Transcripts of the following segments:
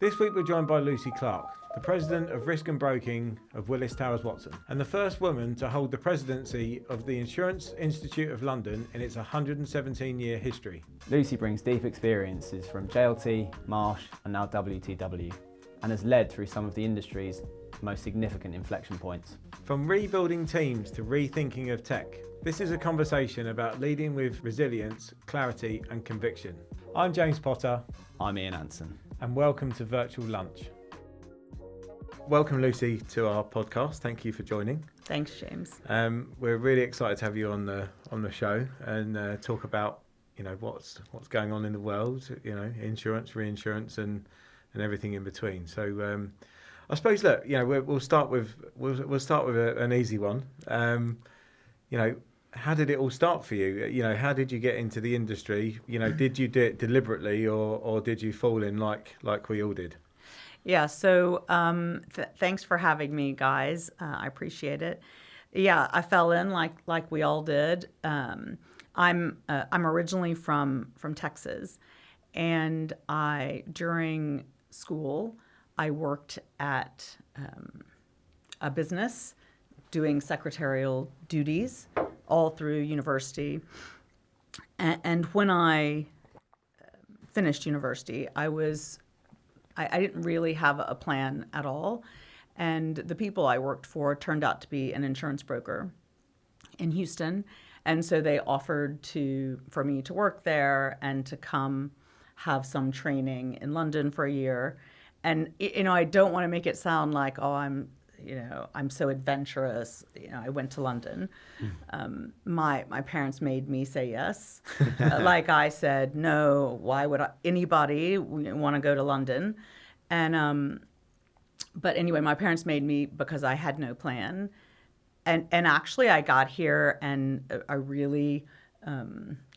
This week we're joined by Lucy Clarke, the President of Risk and Broking of Willis Towers Watson, and the first woman to hold the presidency of the Insurance Institute of London in its 117-year history. Lucy brings deep experiences from JLT, Marsh and now WTW, and has led through some of the industry's most significant inflection points. From rebuilding teams to rethinking of tech, this is a conversation about leading with resilience, clarity and conviction. I'm James Potter. I'm Ian Anson. And welcome to Virtual Lunch. Welcome, Lucy, to our podcast. Thank you for joining. Thanks, James. We're really excited to have you on the show and talk about what's going on in the world, insurance, reinsurance, and everything in between. So I suppose we'll start with an easy one. How did it all start for you? How did you get into the industry? Did you do it deliberately or did you fall in like we all did? Yeah, so thanks for having me, guys. I appreciate it. Yeah, I fell in like we all did. I'm originally from Texas, and during school I worked at a business doing secretarial duties all through university. And when I finished university, I didn't really have a plan at all. And the people I worked for turned out to be an insurance broker in Houston. And so they offered for me to work there and to come have some training in London for a year. And, I don't want to make it sound like, I'm so adventurous. I went to London. My parents made me say yes. Like I said, no, why would anybody want to go to London? And, but anyway, my parents made me because I had no plan. And actually I got here and I really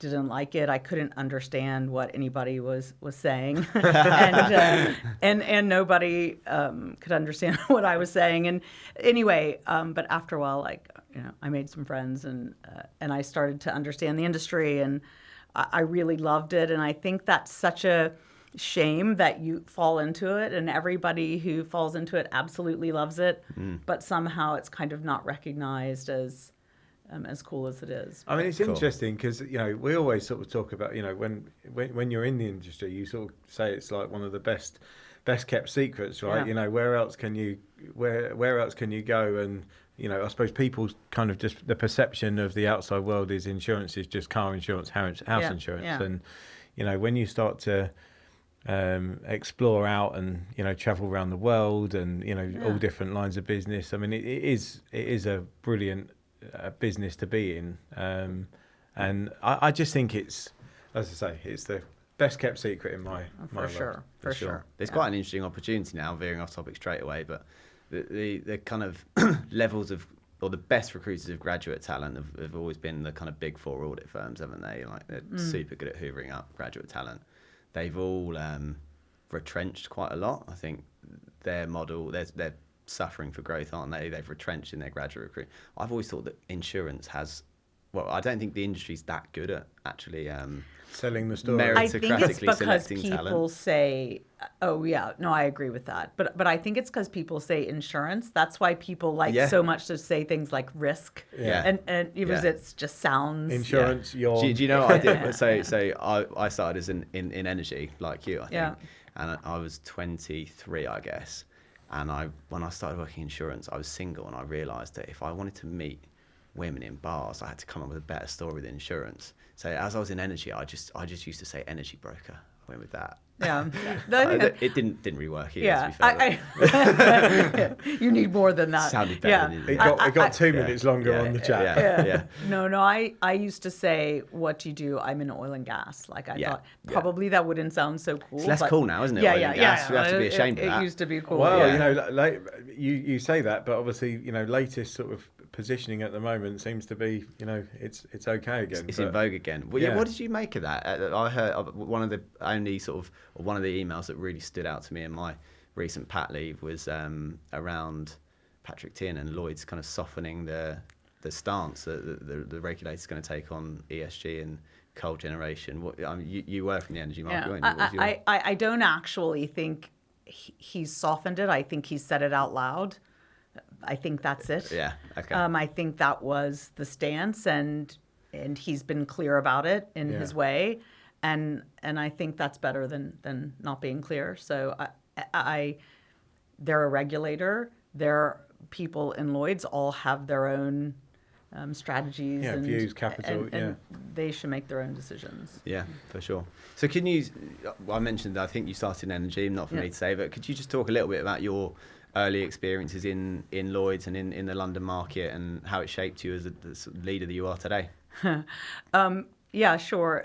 didn't like it. I couldn't understand what anybody was saying, and nobody could understand what I was saying. And anyway, but after a while, I made some friends, and I started to understand the industry, and I really loved it. And I think that's such a shame that you fall into it, and everybody who falls into it absolutely loves it, but somehow it's kind of not recognized as cool as it is. I mean, it's interesting because we always sort of talk about when you're in the industry, you sort of say it's like one of the best kept secrets, right? Yeah. Where else can you go? And I suppose people's kind of just the perception of the outside world is insurance is just car insurance, house insurance, and when you start to explore out and travel around the world and all different lines of business. I mean, it is a brilliant business to be in, and I just think it's, as I say, it's the best kept secret in my world. For sure. There's quite an interesting opportunity now, veering off topic straight away, but the kind of levels of, or the best recruiters of graduate talent have always been the kind of big four audit firms, haven't they? Like they're super good at hoovering up graduate talent. They've all retrenched quite a lot. I think their model, they're suffering for growth, aren't they? They've retrenched in their graduate recruit. I've always thought that insurance I don't think the industry's that good at actually selling the story. I think it's because people talent. say, oh yeah, no, I agree with that. But I think it's because people say insurance. That's why people so much to say things like risk. Yeah. And even it just sounds insurance. Yeah. Do you know what I did? So I started in energy like you, I think. Yeah. And I was 23, I guess. And when I started working insurance, I was single, and I realised that if I wanted to meet women in bars, I had to come up with a better story with insurance. So as I was in energy, I just used to say energy broker. I went with that. Yeah, it didn't really work either. To be fair, you need more than that. Sounded better. Than it got 2 minutes longer on the chat. Yeah. No. I used to say, "What do you do?" I'm in oil and gas. I thought probably that wouldn't sound so cool. It's less cool now, isn't it? Yeah, oil and gas. We have to be ashamed of that. It used to be cool. Well, you say that, but obviously, latest sort of positioning at the moment seems to be, it's okay again. It's in vogue again. Well, what did you make of that? I heard one of the emails that really stood out to me in my recent pat leave was around Patrick Tiernan and Lloyd's kind of softening the stance that the regulator's going to take on ESG and coal generation. You were from the energy market, weren't you? I don't actually think he's softened it. I think he said it out loud. I think that's it. Yeah. Okay. I think that was the stance, and he's been clear about it in his way, and I think that's better than not being clear. So they're a regulator. Their people in Lloyd's all have their own strategies and views, capital, and they should make their own decisions. Yeah, for sure. So can you, I mentioned, I think you started in energy, not for me to say, but could you just talk a little bit about your early experiences in Lloyd's and in the London market, and how it shaped you as the sort of leader that you are today? Yeah, sure,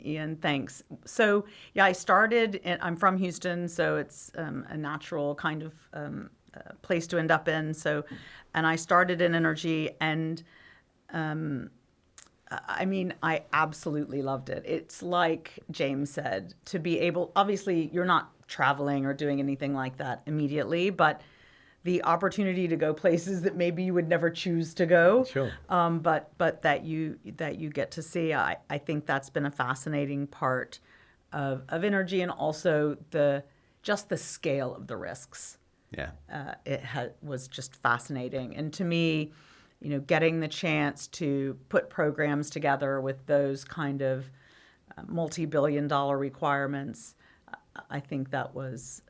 Ian, thanks. So, I started, I'm from Houston, so it's a natural kind of place to end up in. So, and I started in energy, and I mean, I absolutely loved it. It's like James said, to be able, obviously, you're not traveling or doing anything like that immediately, but the opportunity to go places that maybe you would never choose to go, sure. but that you get to see, I think that's been a fascinating part of energy, and also just the scale of the risks. Yeah, was just fascinating, and to me, getting the chance to put programs together with those kind of multi-billion-dollar requirements, I think that was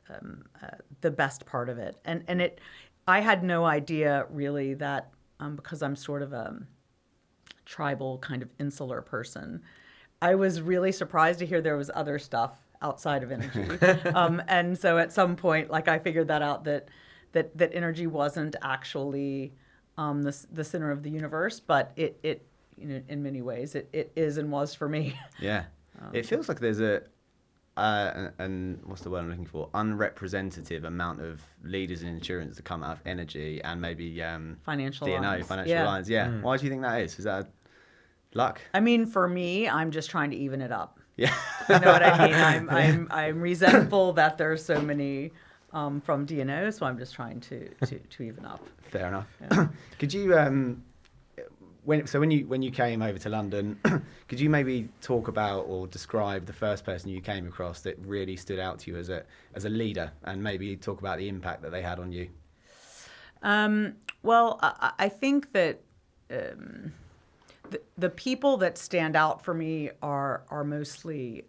the best part of it. And I had no idea really that, because I'm sort of a tribal kind of insular person, I was really surprised to hear there was other stuff outside of energy. And so at some point, I figured that out, that energy wasn't actually the center of the universe, but it in many ways it is and was for me. Yeah, it feels like there's and what's the word I'm looking for? Unrepresentative amount of leaders in insurance that come out of energy and maybe financial D&O, lines. financial lines. Yeah. Why do you think that is? Is that luck? I mean, for me, I'm just trying to even it up. Yeah. You know what I mean? I'm resentful that there's so many from D&O, so I'm just trying to even up. Fair enough. Yeah. Could you when you came over to London, could you maybe talk about or describe the first person you came across that really stood out to you as a leader, and maybe talk about the impact that they had on you? Well, I think that the people that stand out for me are mostly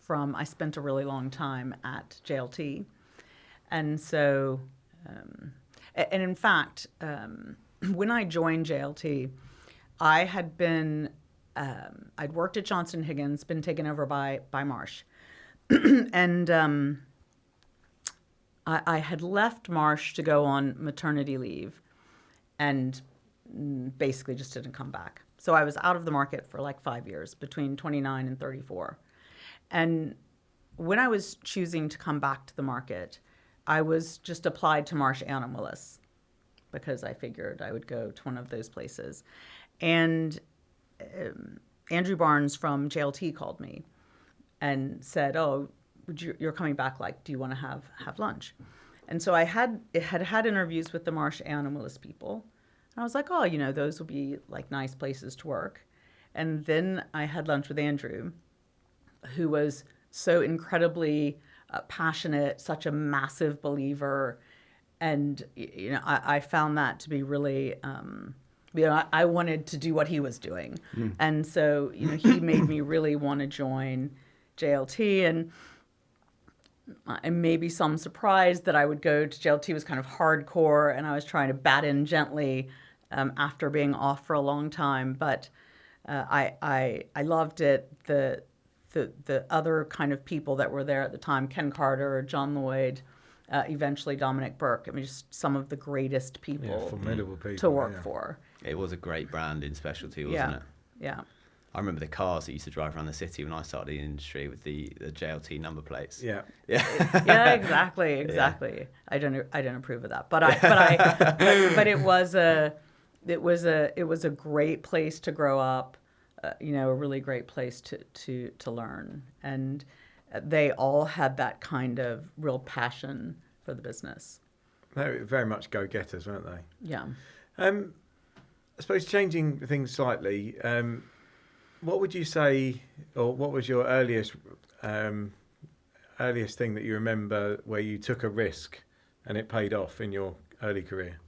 from, I spent a really long time at JLT, and so and in fact. When I joined JLT, I had been, I'd worked at Johnson Higgins, been taken over by Marsh. And I had left Marsh to go on maternity leave, and basically just didn't come back. So I was out of the market for 5 years, between 29 and 34. And when I was choosing to come back to the market, I was just applied to Marsh and Willis, because I figured I would go to one of those places. And Andrew Barnes from JLT called me and said, "Oh, you're coming back, do you want to have lunch?" And so I had interviews with the Marsh and Willis people. And I was like, "Oh, those will be nice places to work." And then I had lunch with Andrew, who was so incredibly passionate, such a massive believer. And, I found that to be really, I wanted to do what he was doing. And so, he made me really want to join JLT. And maybe some surprise that I would go to JLT was kind of hardcore, and I was trying to bat in gently after being off for a long time. But I loved it. The other kind of people that were there at the time, Ken Carter, John Lloyd, eventually Dominic Burke. I mean, just some of the greatest people, formidable people to work for. It was a great brand in specialty, wasn't it? Yeah. I remember the cars that used to drive around the city when I started in the industry with the JLT number plates. Yeah. Yeah, exactly. Yeah. I don't approve of that, but it was a great place to grow up, a really great place to learn, and they all had that kind of real passion for the business. They were very much go-getters, weren't they? Yeah. I suppose changing things slightly, what would you say, or what was your earliest, earliest thing that you remember where you took a risk and it paid off in your early career?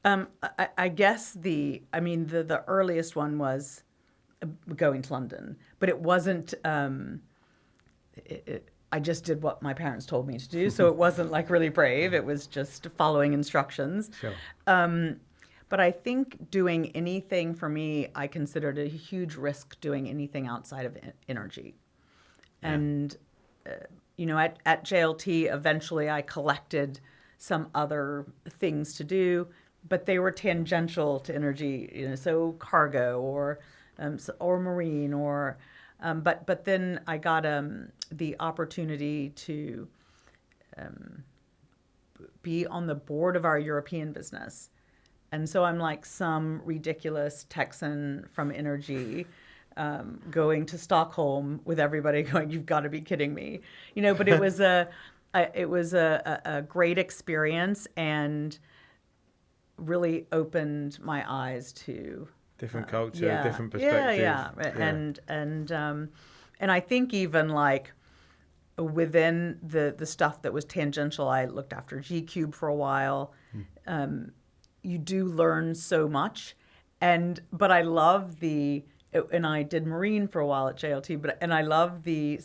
I guess the earliest one was going to London, but it wasn't. I just did what my parents told me to do, so it wasn't like really brave. It was just following instructions. Sure. But I think doing anything for me, I considered a huge risk doing anything outside of energy. Yeah. And, at JLT, eventually I collected some other things to do, but they were tangential to energy, so cargo or marine but then I got the opportunity to be on the board of our European business. And so I'm like some ridiculous Texan from energy going to Stockholm with everybody going, "You've got to be kidding me." But it was a great experience and really opened my eyes to different culture, different perspective. Yeah. And I think even like within the stuff that was tangential, I looked after G-Cube for a while. You do learn so much, but I love and I did marine for a while at JLT, and I love the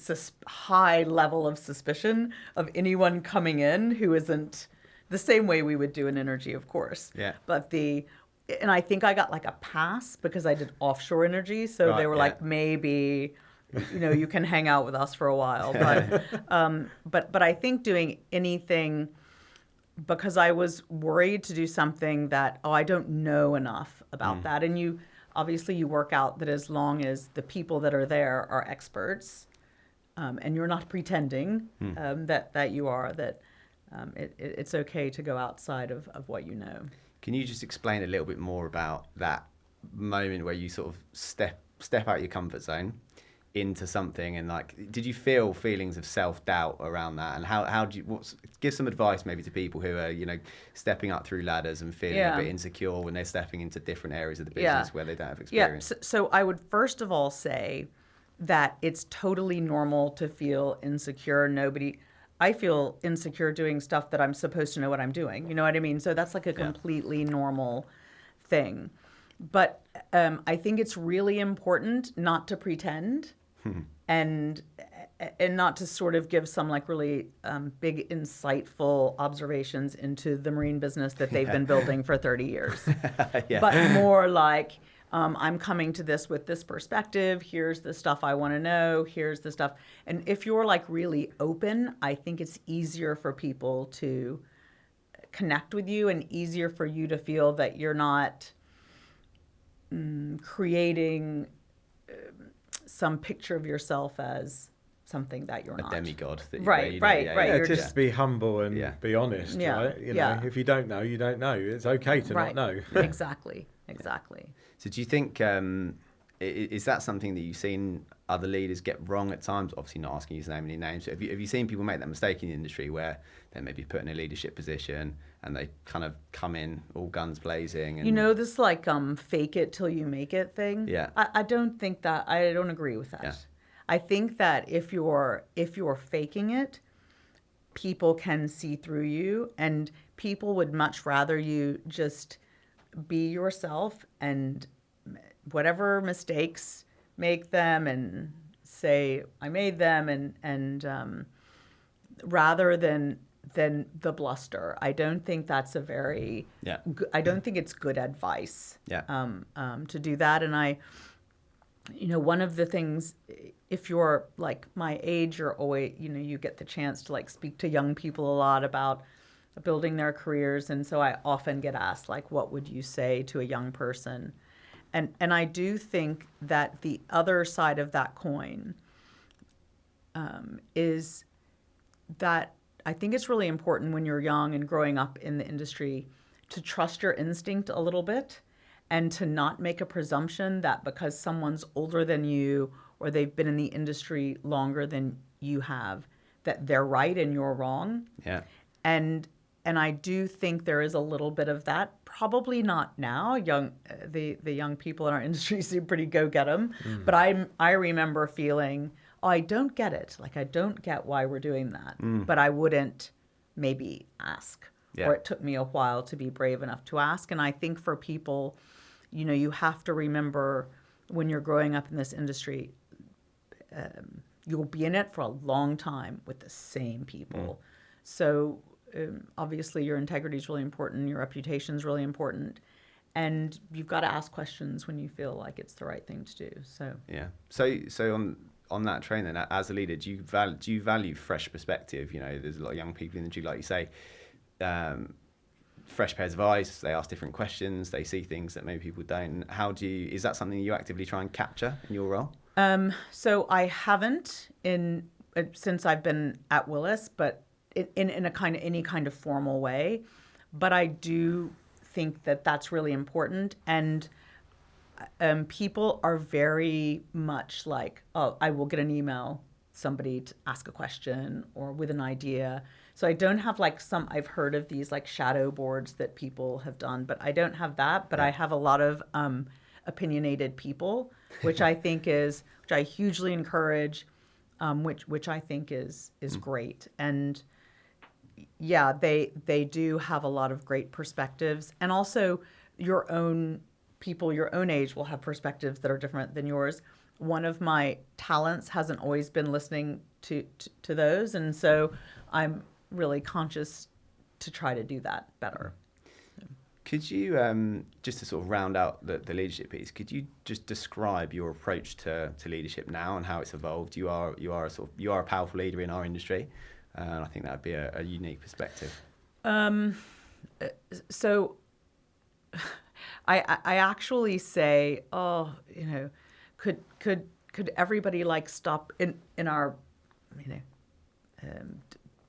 high level of suspicion of anyone coming in who isn't the same way we would do in energy, of course. Yeah. But and I think I got like a pass because I did offshore energy, so they were like, maybe, you can hang out with us for a while. But I think doing anything, because I was worried to do something that, I don't know enough about that. And you work out that as long as the people that are there are experts, and you're not pretending that you are, that it's okay to go outside of what you know. Can you just explain a little bit more about that moment where you sort of step out your comfort zone into something, and like, did you feel feelings of self-doubt around that? And how do you give some advice maybe to people who are stepping up through ladders and feeling a bit insecure when they're stepping into different areas of the business where they don't have experience? So I would first of all say that it's totally normal to feel insecure. I feel insecure doing stuff that I'm supposed to know what I'm doing. You know what I mean? So that's like a completely normal thing. But I think it's really important not to pretend and not to sort of give some like really big, insightful observations into the marine business that they've been building for 30 years. But more like, I'm coming to this with this perspective. Here's the stuff I want to know. Here's the stuff. And if you're like really open, I think it's easier for people to connect with you and easier for you to feel that you're not creating some picture of yourself as something that you're not. A demigod. Right. Just be humble and be honest, right? If you don't know, you don't know. It's okay to not know. Exactly. So do you think, is that something that you've seen other leaders get wrong at times? Obviously not asking you to name any names. Have you seen people make that mistake in the industry where they maybe put in a leadership position and they kind of come in all guns blazing? And this like fake it till you make it thing? Yeah. I don't think that, I don't agree with that. Yeah. I think that if you're faking it, people can see through you, and people would much rather you just be yourself and whatever mistakes, make them and say I made them, and rather than the bluster. I don't think that's a very I don't think it's good advice to do that. And one of the things, if you're like my age, you're always you get the chance to like speak to young people a lot about building their careers, and so I often get asked like, what would you say to a young person? And I do think that the other side of that coin is that I think it's really important when you're young and growing up in the industry to trust your instinct a little bit, and to not make a presumption that because someone's older than you or they've been in the industry longer than you have, that they're right and you're wrong. Yeah. And I do think there is a little bit of that. Probably not now. The young people in our industry seem pretty go get 'em. But I remember feeling I don't get it. Like, I don't get why we're doing that. But I wouldn't maybe ask. Yeah. Or it took me a while to be brave enough to ask. And I think for people, you know, you have to remember when you're growing up in this industry, you'll be in it for a long time with the same people. So obviously your integrity is really important. Your reputation is really important. And you've got to ask questions when you feel like it's the right thing to do. So yeah. So on that train then, as a leader, do you value fresh perspective? You know, there's a lot of young people in the industry, like you say, fresh pairs of eyes. They ask different questions. They see things that maybe people don't. Is that something you actively try and capture in your role? So I haven't since I've been at Willis, but in a kind of any kind of formal way. But I do think that that's really important. And people are very much like, oh, I will get an email, somebody to ask a question or with an idea. So I don't have like I've heard of these like shadow boards that people have done, but I don't have that. But I have a lot of opinionated people, which I think which I hugely encourage, which I think is great. And yeah, they do have a lot of great perspectives. And also your own people, your own age will have perspectives that are different than yours. One of my talents hasn't always been listening to those. And so I'm really conscious to try to do that better. Could you, just to sort of round out the leadership piece, could you just describe your approach to leadership now and how it's evolved? You are a powerful leader in our industry, and I think that would be a unique perspective. So I actually say, could everybody like stop in our,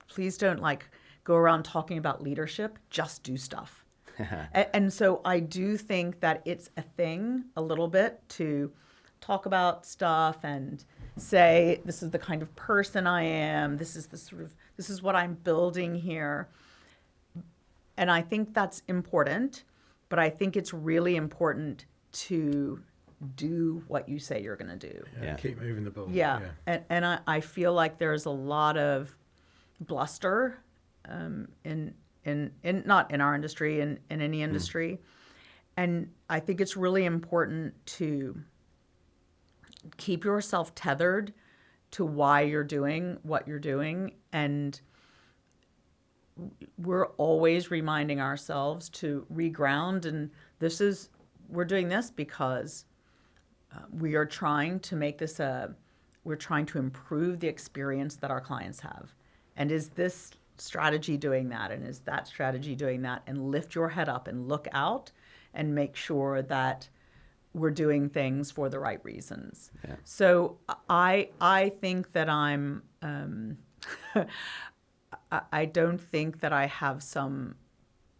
please don't like go around talking about leadership, just do stuff. And so I do think that it's a thing a little bit to talk about stuff and say, this is the kind of person I am. This is what I'm building here. And I think that's important, but I think it's really important to do what you say you're going to do. Yeah. Keep moving the ball. Yeah. And I feel like there's a lot of bluster in not in our industry, in any industry. And I think it's really important to keep yourself tethered to why you're doing what you're doing. And we're always reminding ourselves to reground. And we're doing this because we are trying to make this we're trying to improve the experience that our clients have. And is this strategy doing that? And is that strategy doing that? And lift your head up and look out and make sure that we're doing things for the right reasons. Yeah. So I think that I'm, I don't think that I have some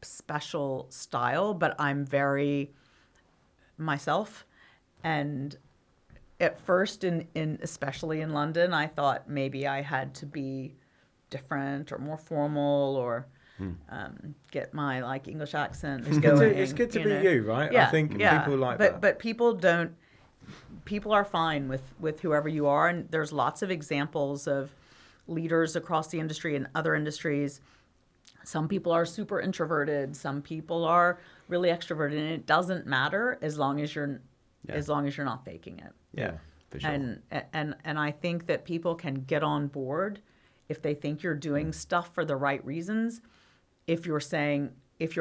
special style, but I'm very myself. And at first, especially in London, I thought maybe I had to be different or more formal or get my like English accent. It's good to be you, right? Yeah, I think people like that. But people don't. People are fine with whoever you are, and there's lots of examples of leaders across the industry and other industries. Some people are super introverted. Some people are really extroverted, and it doesn't matter as long as you're not faking it. Yeah, for sure. And I think that people can get on board if they think you're doing stuff for the right reasons. If you're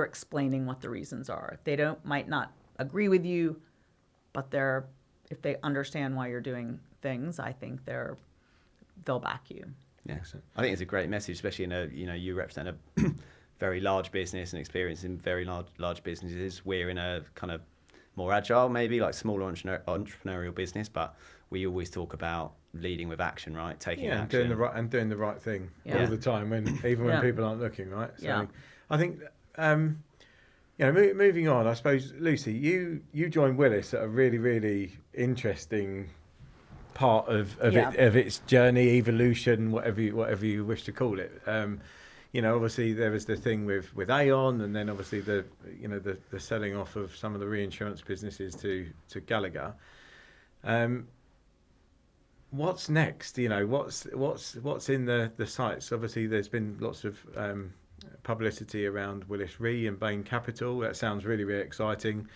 explaining what the reasons are, they might not agree with you, but if they understand why you're doing things, I think they'll back you. Yeah, I think it's a great message, especially you represent a very large business and experience in very large businesses. We're in a kind of more agile, maybe like smaller entrepreneurial business, but we always talk about leading with action, right? Taking action. Doing the right thing all the time, even when people aren't looking, right? So I think, moving on, I suppose, Lucy, you joined Willis at a really, really interesting part of its journey, evolution, whatever you wish to call it. Obviously there was the thing with Aon, and then obviously the selling off of some of the reinsurance businesses to Gallagher. what's next? You know, what's in the sights? Obviously, there's been lots of publicity around Willis Re and Bain Capital. That sounds really, really exciting.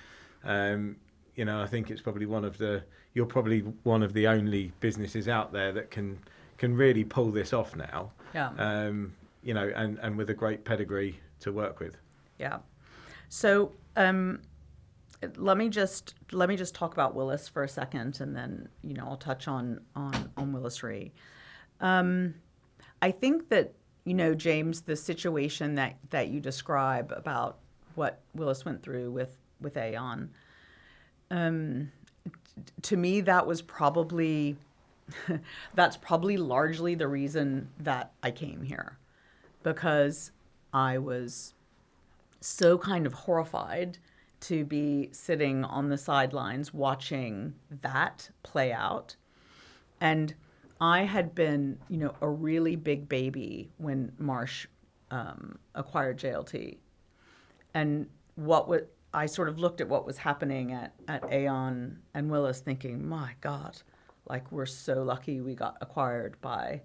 You know, I think it's probably you're probably one of the only businesses out there that can really pull this off now. Yeah. You know, and with a great pedigree to work with. Yeah. So let me just talk about Willis for a second, and then I'll touch on Willis Re. I think that James, the situation that you describe about what Willis went through with Aon, to me that was probably that's probably largely the reason that I came here, because I was so kind of horrified to be sitting on the sidelines watching that play out. And I had been, a really big baby when Marsh acquired JLT. And I sort of looked at what was happening at Aon and Willis thinking, my God, like we're so lucky we got acquired by,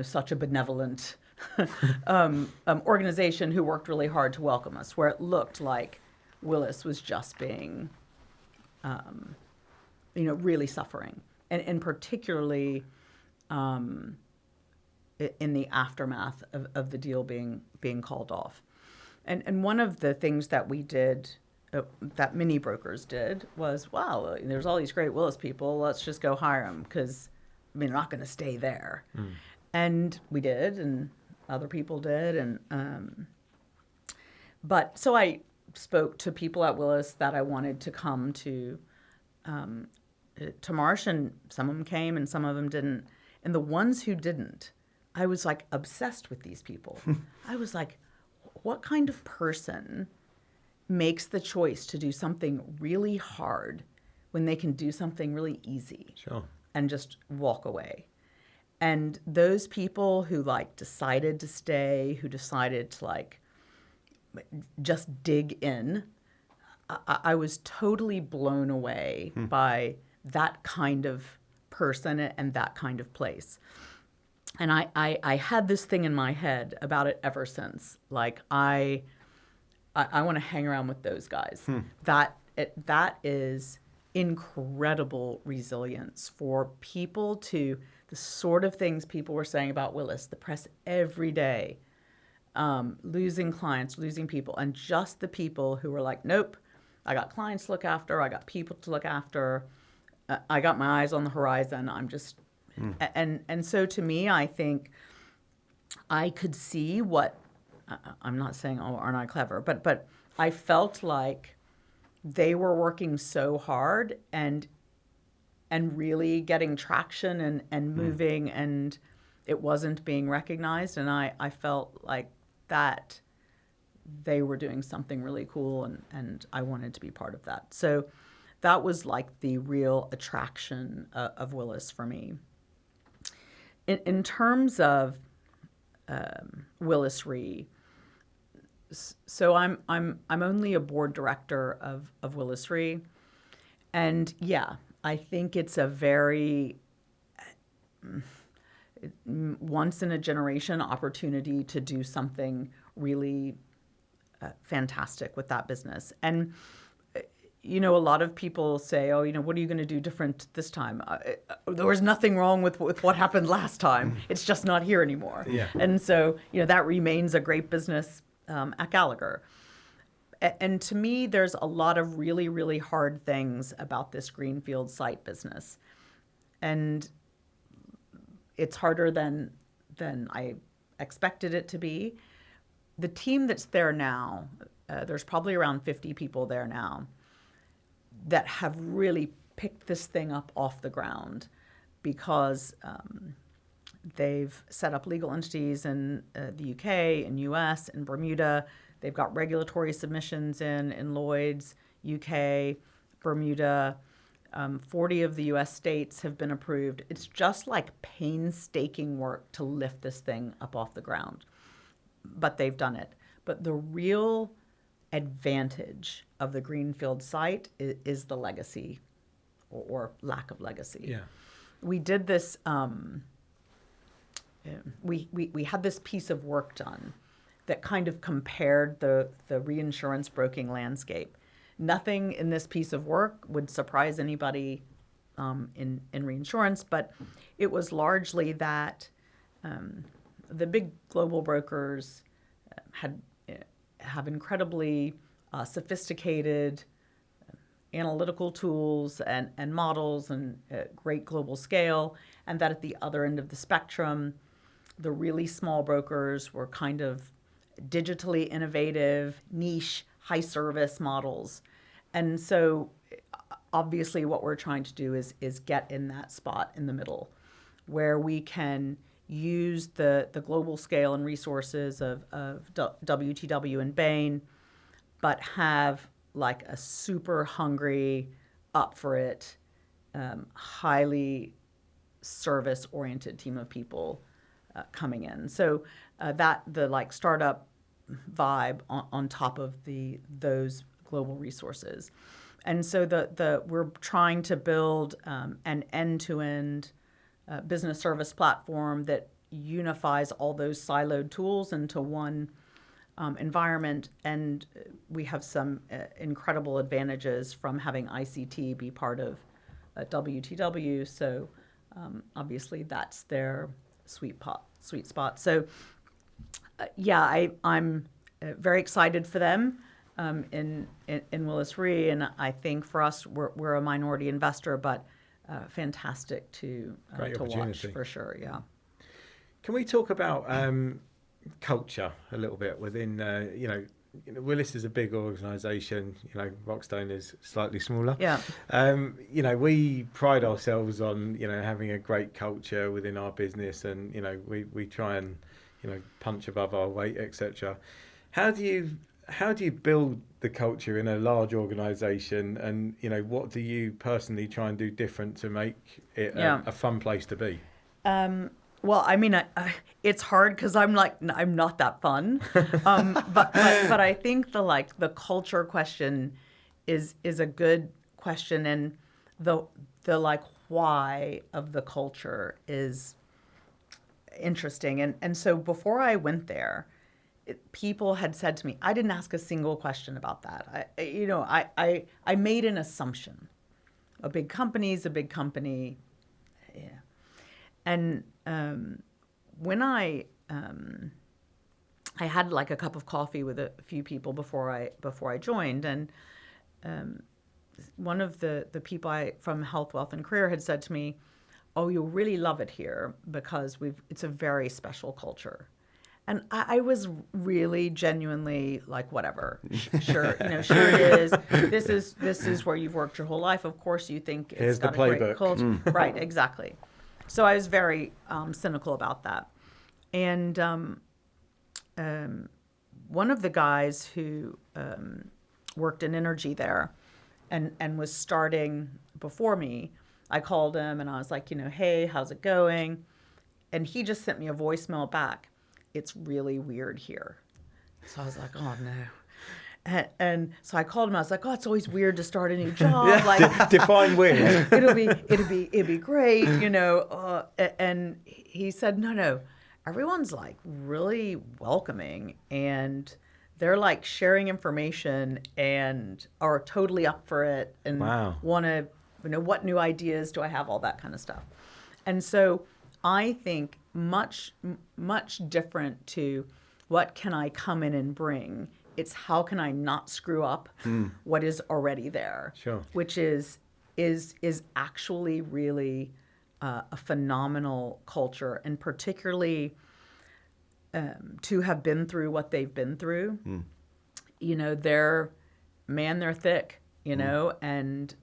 such a benevolent organization who worked really hard to welcome us, where it looked like Willis was just being, really suffering. And particularly in the aftermath of the deal being called off. And one of the things that we did, that mini brokers did, was, wow, there's all these great Willis people, let's just go hire them, because, they're not going to stay there. Mm. And we did, and other people did. And but so I spoke to people at Willis that I wanted to come to Marsh, and some of them came and some of them didn't. And the ones who didn't, I was like obsessed with these people. I was like, what kind of person makes the choice to do something really hard when they can do something really easy? Sure. And just walk away. And those people who decided to stay, who decided to just dig in, I was totally blown away by that kind of person and that kind of place. And I had this thing in my head about it ever since. I want to hang around with those guys. That is incredible resilience for people to, the sort of things people were saying about Willis, the press every day, losing clients, losing people, and just the people who were like, nope, I got clients to look after, I got people to look after, I got my eyes on the horizon, I'm just, and so to me, I think I could see what, I'm not saying, oh, aren't I clever, but I felt like they were working so hard and really getting traction and moving, and it wasn't being recognized. And I felt like that they were doing something really cool, and I wanted to be part of that. So that was the real attraction of Willis for me. In terms of Willis Re, so I'm only a board director of Willis Re, and yeah, I think it's a very once in a generation opportunity to do something really fantastic with that business. And a lot of people say, oh, what are you going to do different this time? There was nothing wrong with what happened last time. It's just not here anymore. Yeah. And so, that remains a great business at Gallagher. And to me, there's a lot of really, really hard things about this Greenfield site business. And it's harder than I expected it to be. The team that's there now, there's probably around 50 people there now that have really picked this thing up off the ground, because they've set up legal entities in the UK, in US, in Bermuda. They've got regulatory submissions in Lloyd's, UK, Bermuda. 40 of the US states have been approved. It's just painstaking work to lift this thing up off the ground. But they've done it. But the real advantage of the Greenfield site is the legacy or lack of legacy. Yeah. we did this. We had this piece of work done that kind of compared the reinsurance broking landscape. Nothing in this piece of work would surprise anybody in reinsurance, but it was largely that the big global brokers have incredibly sophisticated analytical tools and models and great global scale, and that at the other end of the spectrum, the really small brokers were kind of digitally innovative, niche, high service models. And so obviously what we're trying to do is get in that spot in the middle where we can use the global scale and resources of WTW and Bain, but have like a super hungry, up for it, highly service-oriented team of people coming in. So that the like startup vibe on top of those global resources. And so we're trying to build an end-to-end business service platform that unifies all those siloed tools into one environment. And we have some incredible advantages from having ICT be part of WTW. So obviously that's their sweet spot. So I'm very excited for them in Willis Re, and I think for us we're a minority investor, but fantastic to watch for sure. Yeah. Can we talk about culture a little bit within? Willis is a big organisation. Rokstone is slightly smaller. Yeah. We pride ourselves on having a great culture within our business, and we try and punch above our weight, etc. How do you build the culture in a large organisation, and what do you personally try and do different to make it a fun place to be? Well, I mean, it's hard because I'm not that fun, but I think the culture question is a good question, and the why of the culture is interesting, and so before I went there, people had said to me, I didn't ask a single question about that. I made an assumption. A big company is a big company, yeah. And when I had like a cup of coffee with a few people before I joined, and one of the people from Health, Wealth, and Career had said to me, "Oh, you'll really love it here because it's a very special culture." And I was really genuinely like, whatever, sure it is. This is where you've worked your whole life. Of course, you think it's got a great culture, right? Exactly. So I was very cynical about that. And one of the guys who worked in energy there and was starting before me, I called him and I was like, hey, how's it going? And he just sent me a voicemail back. It's really weird here. So I was like, oh no. And so I called him. I was like, "Oh, it's always weird to start a new job. Like, define weird. it'd be great, And he said, "No, everyone's like really welcoming, and they're like sharing information and are totally up for it, and want to, what new ideas do I have? All that kind of stuff." And so I think much different to what can I come in and bring. It's how can I not screw up what is already there, sure. Which is actually really a phenomenal culture, and particularly to have been through what they've been through. They're thick, and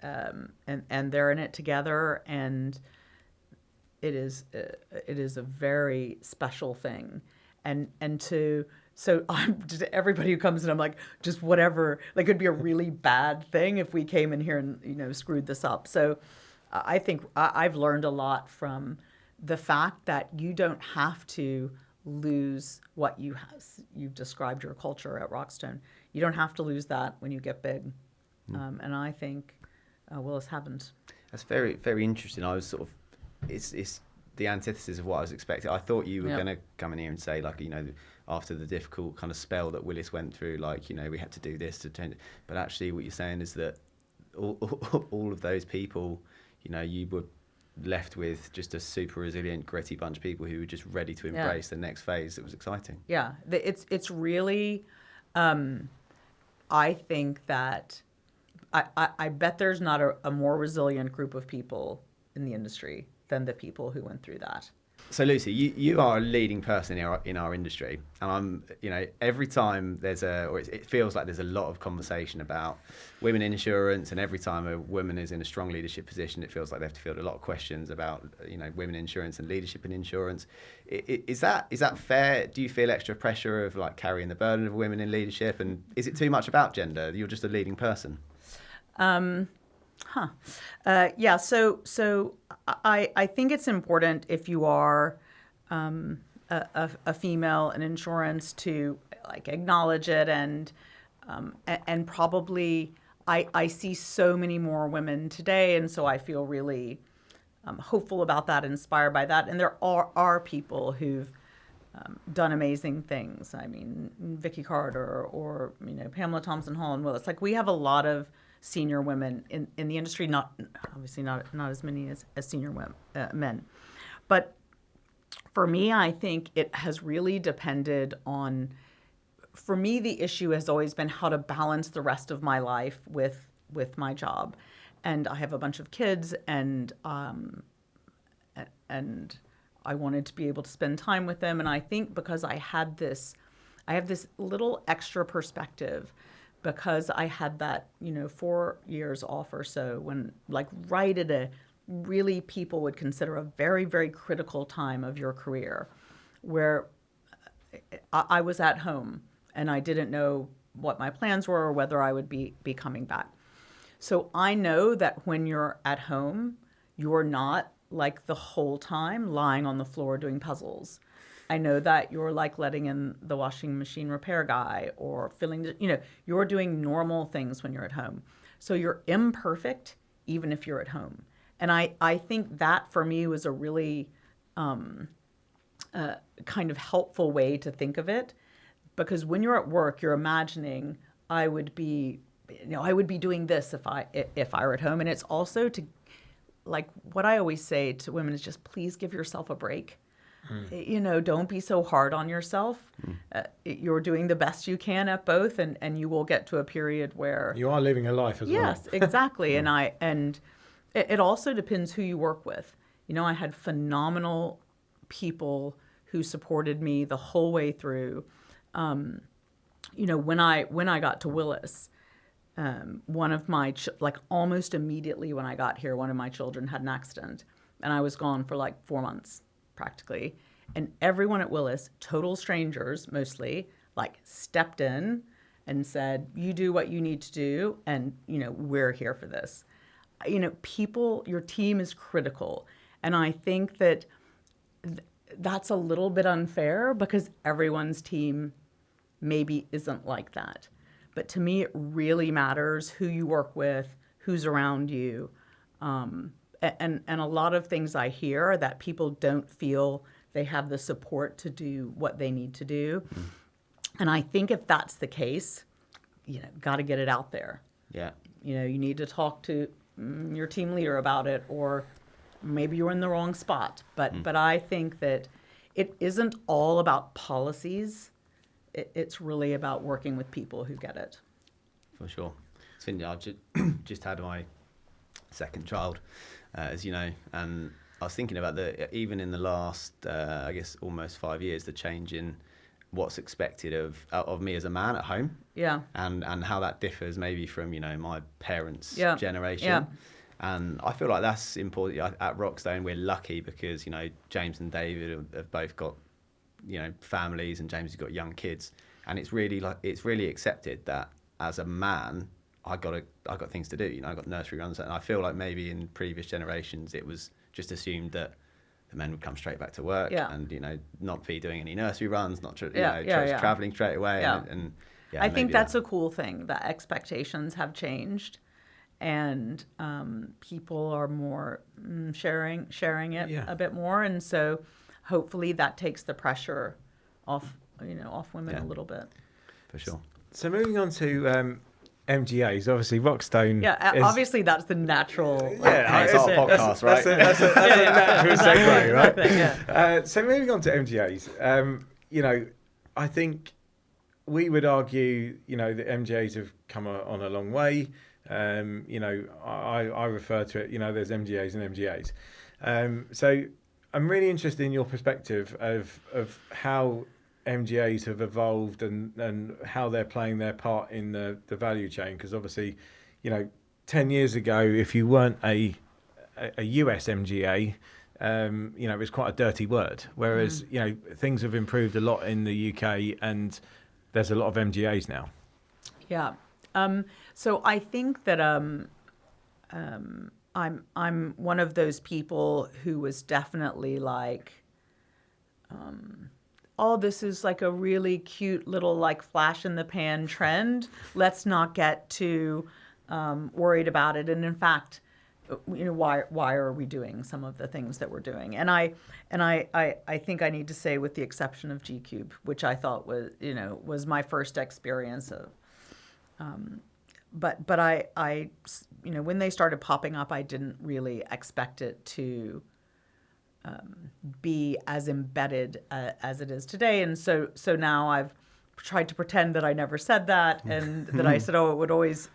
they're in it together, and it is a very special thing, So I'm just, everybody who comes in, I'm like, just whatever. Like, it'd be a really bad thing if we came in here and screwed this up. So I think I've learned a lot from the fact that you don't have to lose what you've described your culture at Rokstone. You don't have to lose that when you get big. And I think Willis haven't. That's very, very interesting. I was sort of it's the antithesis of what I was expecting. I thought you were going to come in here and say, like, after the difficult kind of spell that Willis went through, like, we had to do this to change it. But actually what you're saying is that all of those people, you were left with just a super resilient, gritty bunch of people who were just ready to embrace the next phase. It was exciting. Yeah, it's really, I think that I bet there's not a more resilient group of people in the industry than the people who went through that. So Lucy, you are a leading person in our industry, and I'm, every time it feels like there's a lot of conversation about women in insurance, and every time a woman is in a strong leadership position, it feels like they have to field a lot of questions about, women in insurance and leadership in insurance. Is that fair? Do you feel extra pressure of like carrying the burden of women in leadership, and is it too much about gender? You're just a leading person. Yeah. So I think it's important if you are a female in insurance to like acknowledge it, and probably I see so many more women today, and so I feel really hopeful about that, inspired by that. And there are people who've done amazing things. I mean, Vicky Carter or Pamela Thompson Hall and Willis. Like, we have a lot of senior women in the industry, not as many as senior women, men. But for me, I think it has really depended on, for me, the issue has always been how to balance the rest of my life with my job. And I have a bunch of kids, and I wanted to be able to spend time with them. And I think because I have this little extra perspective, because I had that, 4 years off or so, when like right at a really people would consider a very, very critical time of your career, where I was at home and I didn't know what my plans were or whether I would be coming back. So I know that when you're at home, you're not like the whole time lying on the floor doing puzzles. I know that you're like letting in the washing machine repair guy or you're doing normal things when you're at home. So you're imperfect even if you're at home. And I think that for me was a really kind of helpful way to think of it, because when you're at work, you're imagining I would be doing this if I were at home. And it's also to, like, what I always say to women is just please give yourself a break. Don't be so hard on yourself. You're doing the best you can at both, and you will get to a period where you are living a life as well. Yes, exactly. And it also depends who you work with. I had phenomenal people who supported me the whole way through. When I got to Willis, one of my almost immediately when I got here, one of my children had an accident, and I was gone for like 4 months. Practically, and everyone at Willis, total strangers mostly, like stepped in and said, you do what you need to do, and we're here for this. People, your team is critical, and I think that that's a little bit unfair because everyone's team maybe isn't like that. But to me, it really matters who you work with, who's around you. And a lot of things I hear are that people don't feel they have the support to do what they need to do. And I think if that's the case, got to get it out there. Yeah. You need to talk to your team leader about it, or maybe you're in the wrong spot. But I think that it isn't all about policies. It's really about working with people who get it. For sure. Cindy, I've just had my second child, as you know, and I was thinking about even in the last, I guess, almost 5 years, the change in what's expected of me as a man at home. Yeah. And how that differs maybe from, my parents' generation. Yeah. And I feel like that's important. At Rokstone, we're lucky because, James and David have both got, families, and James has got young kids. And it's really accepted that as a man, I got things to do. I got nursery runs, and I feel like maybe in previous generations it was just assumed that the men would come straight back to work and not be doing any nursery runs, not traveling straight away. Yeah. And I think that's a cool thing that expectations have changed, and people are more sharing it a bit more, and so hopefully that takes the pressure off women a little bit. For sure. So moving on to MGAs, obviously Rokstone. Yeah, obviously that's the natural. It's our podcast, right? That's a natural segue, right? Exactly, yeah. So moving on to MGAs, I think we would argue, the MGAs have come on a long way. I refer to it, there's MGAs and MGAs. So I'm really interested in your perspective of how MGAs have evolved and how they're playing their part in the value chain. Because obviously, 10 years ago, if you weren't a US MGA, it was quite a dirty word. Whereas, things have improved a lot in the UK and there's a lot of MGAs now. Yeah. So I think that I'm one of those people who was definitely like, this is like a really cute little like flash in the pan trend. Let's not get too worried about it. And in fact, why are we doing some of the things that we're doing? And I think I need to say, with the exception of G-Cube, which I thought was my first experience of. But I when they started popping up, I didn't really expect it to be as embedded as it is today. And so now I've tried to pretend that I never said that, and that I said, it would always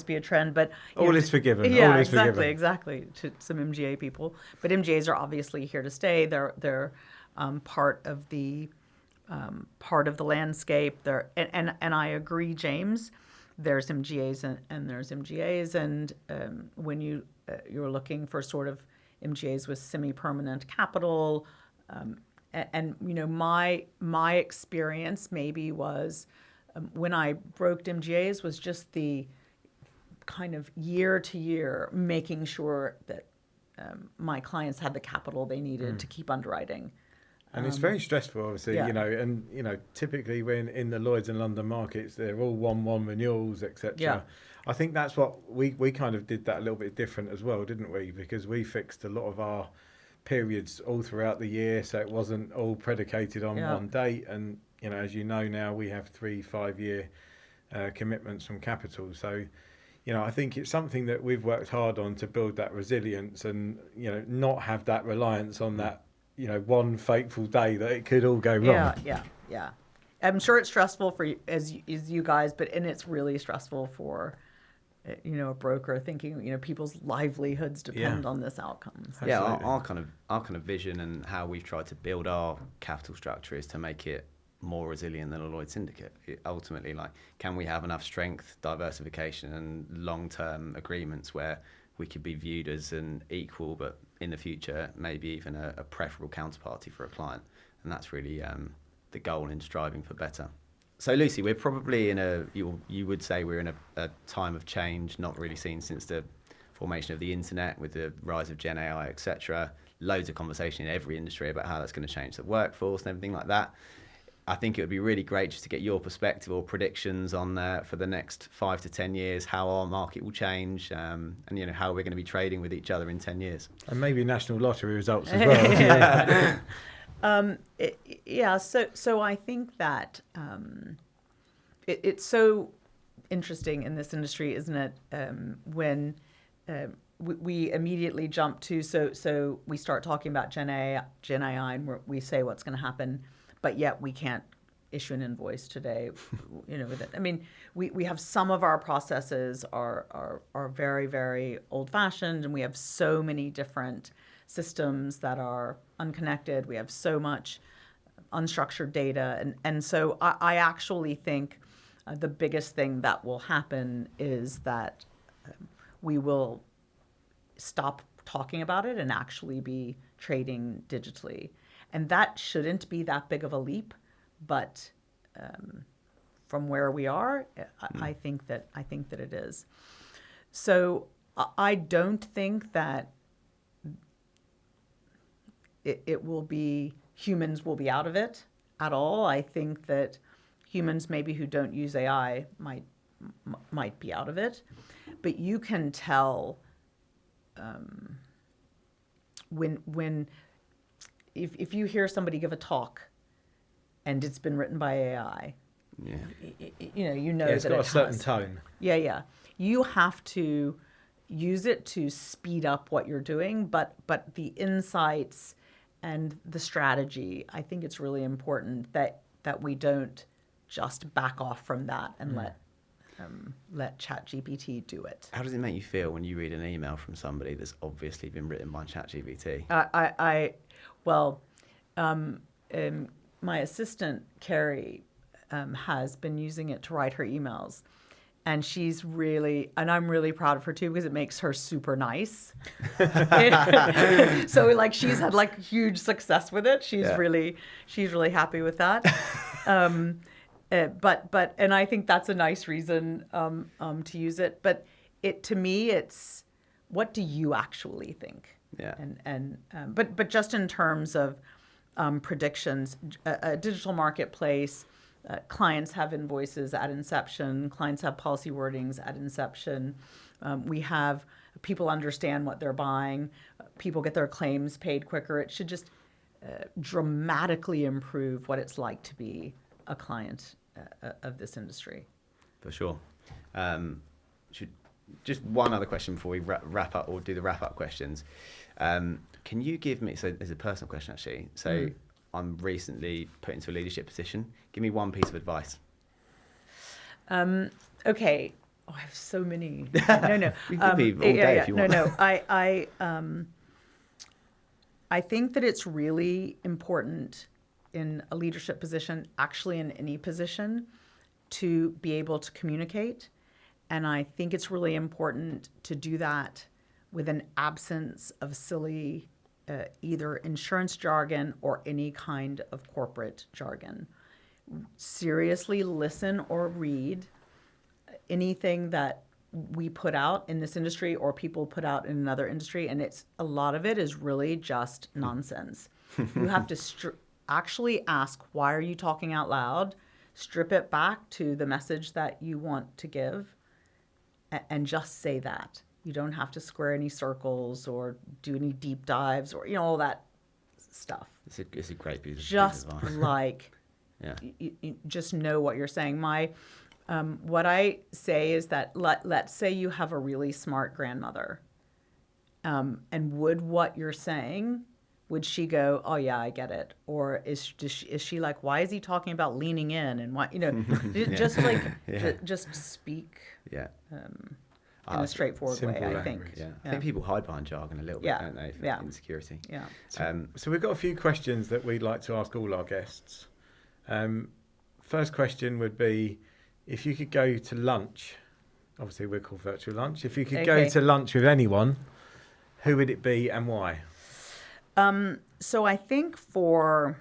be a trend. But all is forgiven. Yeah, all is exactly. To some MGA people, but MGAs are obviously here to stay. They're part of the landscape. And I agree, James. There's MGAs and there's MGAs, and when you're looking for sort of MGAs with semi-permanent capital, my experience maybe was when I broked MGAs was just the kind of year to year making sure that my clients had the capital they needed to keep underwriting. And it's very stressful, obviously, and typically when in the Lloyd's and London markets, they're all 1/1 renewals, etc. Yeah. I think that's what we kind of did that a little bit different as well, didn't we? Because we fixed a lot of our periods all throughout the year, so it wasn't all predicated on one date. And as you know now, we have 3-5 year commitments from capital. So I think it's something that we've worked hard on to build that resilience and not have that reliance on that one fateful day that it could all go wrong. Yeah. I'm sure it's stressful for you, as you guys, and it's really stressful for a broker thinking people's livelihoods depend on this outcome. So. Yeah, our kind of vision and how we've tried to build our capital structure is to make it more resilient than a Lloyd's syndicate. Ultimately, can we have enough strength, diversification, and long-term agreements where we could be viewed as an equal, but in the future, maybe even a preferable counterparty for a client. And that's really the goal in striving for better. So, Lucy, we're probably you would say we're in a time of change, not really seen since the formation of the internet with the rise of Gen AI, etc. Loads of conversation in every industry about how that's going to change the workforce and everything like that. I think it would be really great just to get your perspective or predictions on for the next 5 to 10 years, how our market will change, and how we're going to be trading with each other in 10 years. And maybe national lottery results as well. So I think that it's so interesting in this industry, isn't it? When we immediately jump to so we start talking about Gen AI, and we say what's going to happen. But yet we can't issue an invoice today, with it. I mean, we have some of our processes are very, very old-fashioned, and we have so many different systems that are unconnected. We have so much unstructured data, and so I actually think the biggest thing that will happen is that we will stop talking about it and actually be trading digitally. And that shouldn't be that big of a leap, but from where we are, I think that it is. So I don't think that humans will be out of it at all. I think that humans maybe who don't use AI might might be out of it, but you can tell when if you hear somebody give a talk and it's been written by AI, Yeah. you know It's that got it a certain has. tone. Yeah. You have to use it to speed up what you're doing, but the insights and the strategy, I think it's really important that we don't just back off from that and let ChatGPT do it. How does it make you feel when you read an email from somebody that's obviously been written by ChatGPT? My assistant Carrie has been using it to write her emails, and I'm really proud of her too, because it makes her super nice. So like she's had like huge success with it. She's really happy with that. But and I think that's a nice reason to use it. But to me, it's what do you actually think? Yeah. But just in terms of predictions, a digital marketplace, clients have invoices at inception, clients have policy wordings at inception. We have people understand what they're buying, people get their claims paid quicker. It should just dramatically improve what it's like to be a client of this industry. For sure. Just one other question before we wrap up, or do the wrap up questions. Can you give me, so there's a personal question actually. So I'm recently put into a leadership position. Give me one piece of advice. Okay. Oh, I have so many. No. We could be all day if you want. No. I think that it's really important in a leadership position, actually in any position, to be able to communicate. And I think it's really important to do that with an absence of silly either insurance jargon or any kind of corporate jargon. Seriously listen or read anything that we put out in this industry or people put out in another industry, and a lot of it is really just nonsense. You have to actually ask, why are you talking out loud? Strip it back to the message that you want to give, and just say that. You don't have to square any circles or do any deep dives or all that stuff. It's a great piece of Just advice. like, you just know what you're saying. What I say is that let's say you have a really smart grandmother, and what you're saying, would she go, oh yeah, I get it? Or is she like, why is he talking about leaning in and what, just like, just speak in a straightforward way, I think. Yeah. I think people hide behind jargon a little bit, don't they, for insecurity. Yeah. So we've got a few questions that we'd like to ask all our guests. First question would be, if you could go to lunch, obviously we're called virtual lunch, if you could go to lunch with anyone, who would it be and why? So I think for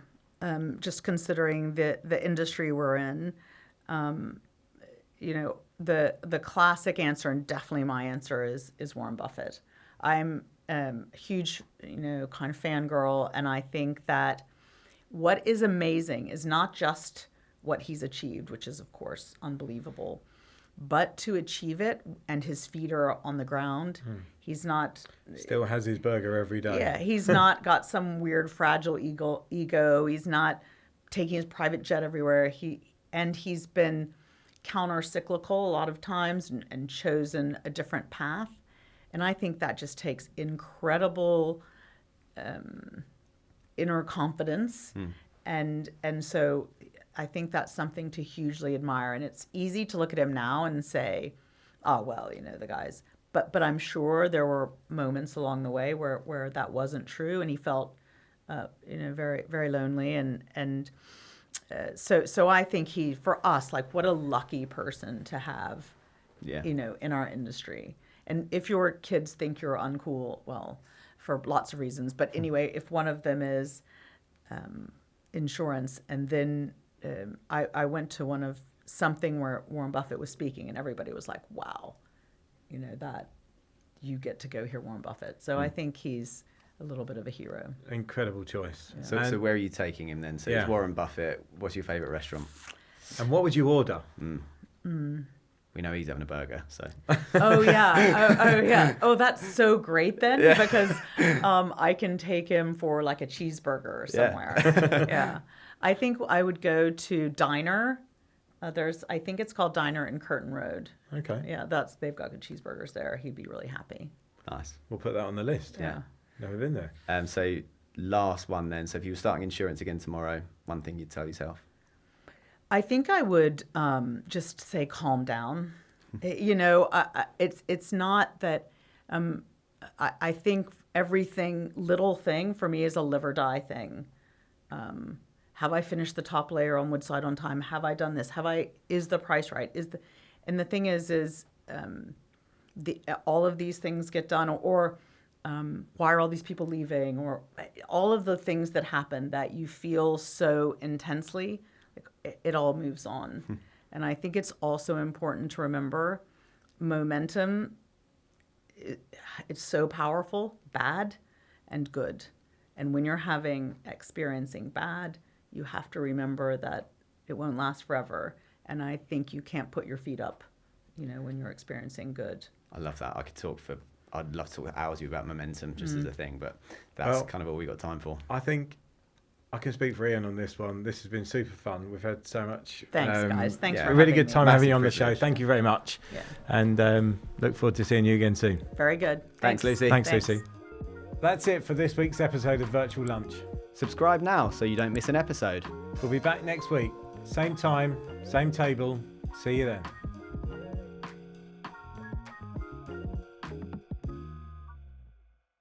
just considering the industry we're in, the classic answer, and definitely my answer, is Warren Buffett. I'm a huge, kind of fangirl, and I think that what is amazing is not just what he's achieved, which is of course unbelievable, but to achieve it and his feet are on the ground. He's not still has his burger every day. Yeah, he's not got some weird fragile ego. He's not taking his private jet everywhere. He's been counter-cyclical a lot of times and chosen a different path. And I think that just takes incredible inner confidence. And so I think that's something to hugely admire. And it's easy to look at him now and say, oh, well, the guys. But I'm sure there were moments along the way where that wasn't true, and he felt, very, very lonely. So I think for us, like, what a lucky person to have, in our industry. And if your kids think you're uncool, well, for lots of reasons. But anyway, if one of them is insurance, and then I went to something where Warren Buffett was speaking, and everybody was like, wow, that you get to go hear Warren Buffett. So I think he's a little bit of a hero. Incredible choice. Yeah. So where are you taking him then? So it's Warren Buffett. What's your favourite restaurant? And what would you order? we know he's having a burger. So. Oh yeah. Oh yeah. Oh, that's so great then because I can take him for like a cheeseburger somewhere. Yeah. I think I would go to Diner. I think it's called Diner in Curtin Road. Okay. Yeah, they've got good cheeseburgers there. He'd be really happy. Nice. We'll put that on the list. Yeah. Never been there. So last one then. So if you were starting insurance again tomorrow, one thing you'd tell yourself? I think I would just say calm down. You know, it's not that. I think everything, little thing for me is a live or die thing. Have I finished the top layer on Woodside on time? Have I done this? Is the price right? And the thing is all of these things get done, or why are all these people leaving, or all of the things that happen that you feel so intensely, like it all moves on. And I think it's also important to remember momentum. It's so powerful, bad and good. And when you're experiencing bad, you have to remember that it won't last forever. And I think you can't put your feet up, you know, when you're experiencing good. I love that. I'd love to talk hours with you about momentum just as a thing, but that's kind of all we got time for. I think I can speak for Ian on this one. This has been super fun. We've had so much. Thanks, guys. Thanks for a really good me. time having you on the show. Thank you very much. Yeah. And look forward to seeing you again soon. Very good. Thanks, Lucy. Thanks, Lucy. That's it for this week's episode of Virtual Lunch. Subscribe now so you don't miss an episode. We'll be back next week. Same time, same table. See you then.